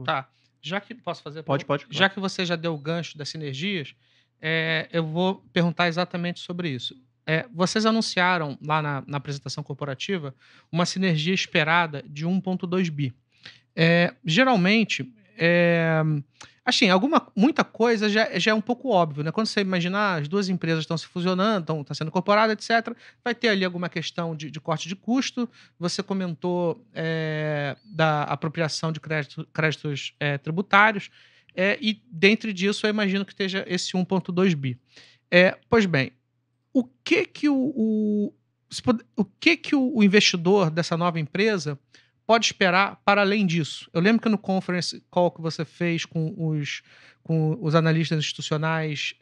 Tá. Já que posso fazer a Pode, pergunta? pode, Já claro. que você já deu o gancho das sinergias, eu vou perguntar exatamente sobre isso. Vocês anunciaram lá na apresentação corporativa uma sinergia esperada de 1,2 bi. Geralmente, assim, muita coisa já é um pouco óbvio, né? Quando você imaginar as duas empresas estão se fusionando, estão sendo incorporadas, etc., vai ter ali alguma questão de corte de custo. Você comentou da apropriação de créditos tributários, e dentro disso eu imagino que esteja esse 1,2 bi. Pois bem, o que que o que que o investidor dessa nova empresa pode esperar para além disso? Eu lembro que no conference call que você fez com os analistas institucionais,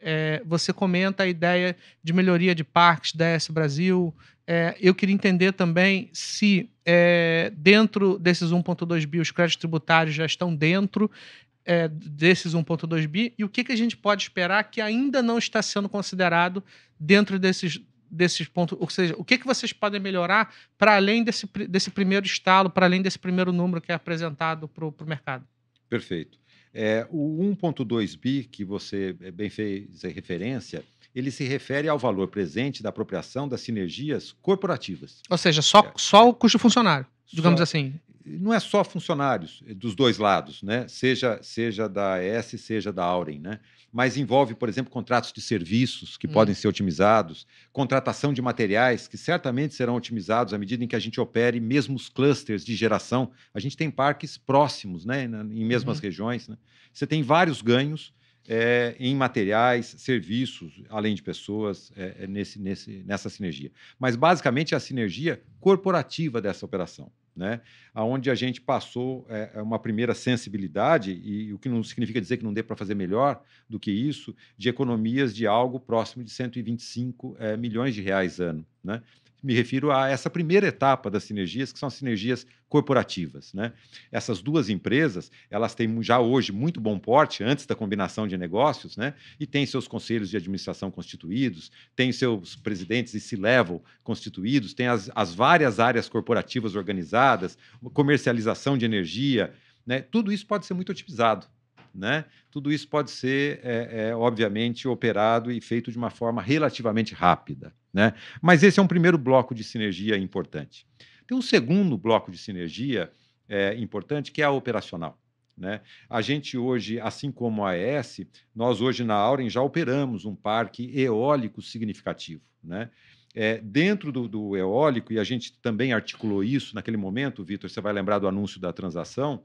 você comenta a ideia de melhoria de parques da ES Brasil. Eu queria entender também se, dentro desses 1,2 bi, os créditos tributários já estão dentro, desses 1,2 bi, e o que que a gente pode esperar que ainda não está sendo considerado dentro desses pontos, ou seja, o que que vocês podem melhorar para além desse primeiro estalo, para além desse primeiro número que é apresentado para o mercado? Perfeito. O 1,2 bi, que você bem fez referência, ele se refere ao valor presente da apropriação das sinergias corporativas. Ou seja, só o custo funcionário, digamos Só, assim. não é só funcionários dos dois lados, né? Seja da AES, seja da Auren, né? Mas envolve, por exemplo, contratos de serviços que podem ser otimizados, contratação de materiais que certamente serão otimizados à medida em que a gente opere mesmo os clusters de geração. A gente tem parques próximos, né? Em mesmas Uhum. regiões, né? Você tem vários ganhos em materiais, serviços, além de pessoas, nessa sinergia. Mas, basicamente, é a sinergia corporativa dessa operação, né? Onde a gente passou uma primeira sensibilidade, e o que não significa dizer que não dê para fazer melhor do que isso, de economias de algo próximo de 125 milhões de reais ano, né? Me refiro a essa primeira etapa das sinergias, que são as sinergias corporativas, né? Essas duas empresas, elas têm já hoje muito bom porte, antes da combinação de negócios, né? E têm seus conselhos de administração constituídos, têm seus presidentes e C-level constituídos, têm as várias áreas corporativas organizadas, comercialização de energia, né? Tudo isso pode ser muito otimizado, né? Tudo isso pode ser, obviamente, operado e feito de uma forma relativamente rápida, né? Mas esse é um primeiro bloco de sinergia importante. Tem um segundo bloco de sinergia importante, que é a operacional, né? A gente hoje, assim como a AES, nós hoje na Auren já operamos um parque eólico significativo, né? Dentro do eólico, e a gente também articulou isso naquele momento, Vitor, você vai lembrar do anúncio da transação,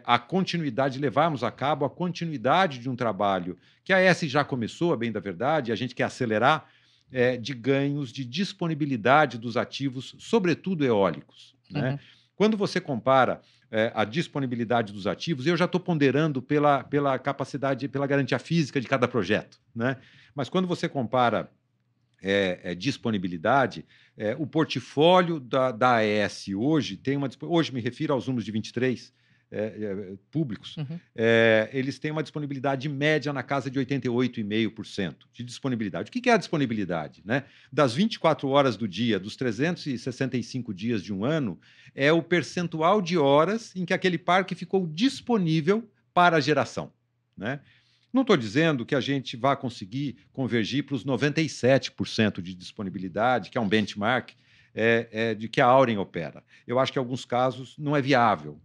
a continuidade, levarmos a cabo a continuidade de um trabalho que a AES já começou, a bem da verdade, a gente quer acelerar, de ganhos de disponibilidade dos ativos, sobretudo eólicos, né? Uhum. Quando você compara a disponibilidade dos ativos, eu já estou ponderando pela capacidade, pela garantia física de cada projeto, né? Mas quando você compara disponibilidade, o portfólio da AES hoje tem hoje me refiro aos números de 23 públicos, Uhum. eles têm uma disponibilidade média na casa de 88,5% de disponibilidade. O que é a disponibilidade, né? Das 24 horas do dia, dos 365 dias de um ano, é o percentual de horas em que aquele parque ficou disponível para a geração, né? Não estou dizendo que a gente vá conseguir convergir para os 97% de disponibilidade, que é um benchmark de que a Auren opera. Eu acho que em alguns casos não é viável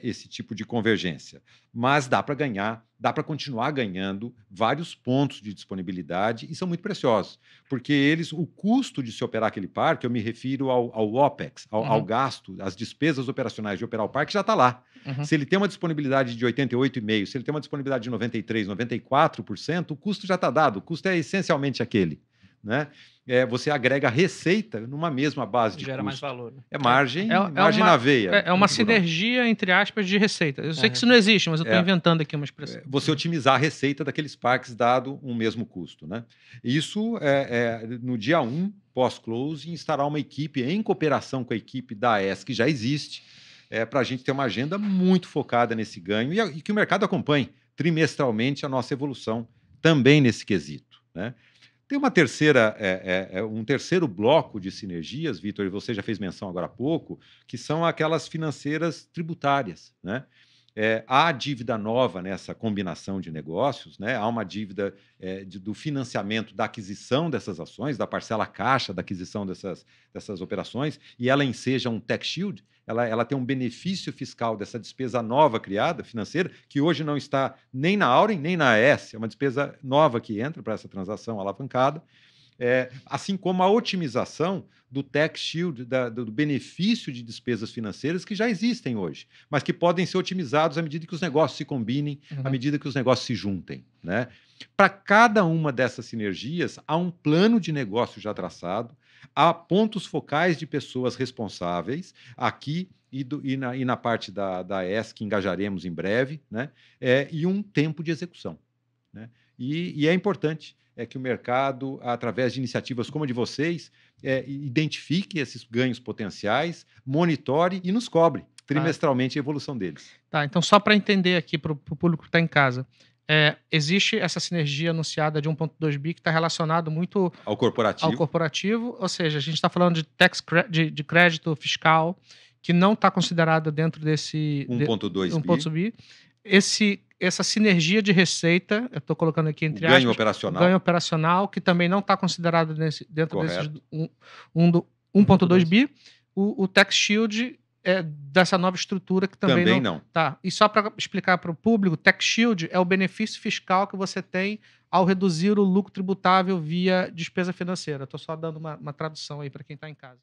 esse tipo de convergência, mas dá para ganhar, dá para continuar ganhando vários pontos de disponibilidade, e são muito preciosos, porque o custo de se operar aquele parque, eu me refiro ao OPEX, ao Uhum. gasto, às despesas operacionais de operar o parque, já está lá. Uhum. Se ele tem uma disponibilidade de 88,5%, se ele tem uma disponibilidade de 93%, 94%, o custo já está dado, o custo é essencialmente aquele, né? Você agrega receita numa mesma base de Gera mais custo. valor, né? É margem, É margem na veia. uma sinergia, entre aspas, de receita. Eu sei que Aham. isso não existe, mas eu estou É, inventando aqui uma expressão. você otimizar a receita daqueles parques dado um mesmo custo, né? Isso no dia 1, pós-close, estará uma equipe em cooperação com a equipe da AES, que já existe, para a gente ter uma agenda muito focada nesse ganho e que o mercado acompanhe trimestralmente a nossa evolução também nesse quesito, né? Tem um terceiro bloco de sinergias, Vitor, e você já fez menção agora há pouco, que são aquelas financeiras tributárias, né? Há dívida nova nessa combinação de negócios, né? Há uma dívida do financiamento da aquisição dessas ações, da parcela caixa da aquisição dessas operações, e ela enseja um tax shield, ela tem um benefício fiscal dessa despesa nova criada, financeira, que hoje não está nem na Auren, nem na AES, é uma despesa nova que entra para essa transação alavancada. Assim como a otimização do tax shield, do benefício de despesas financeiras que já existem hoje, mas que podem ser otimizados à medida que os negócios se combinem, à medida que os negócios se juntem, né? Para cada uma dessas sinergias, há um plano de negócio já traçado, há pontos focais de pessoas responsáveis, aqui e na parte da ES, que engajaremos em breve, né? E um tempo de execução, né? E é importante que o mercado, através de iniciativas como a de vocês, identifique esses ganhos potenciais, monitore e nos cobre trimestralmente a evolução deles. Tá, então só para entender aqui para o público que está em casa, existe essa sinergia anunciada de 1,2 bi que está relacionado muito Ao corporativo, ou seja, a gente está falando de de crédito fiscal que não está considerado dentro desse 1,2 bi. Essa sinergia de receita, eu estou colocando aqui entre ganho aspas, operacional, ganho operacional, que também não está considerado dentro desses correto. 1,2 bi. O tax shield dessa nova estrutura que também não. Tá. E só para explicar para o público, tax shield é o benefício fiscal que você tem ao reduzir o lucro tributável via despesa financeira. Estou só dando uma tradução aí para quem está em casa.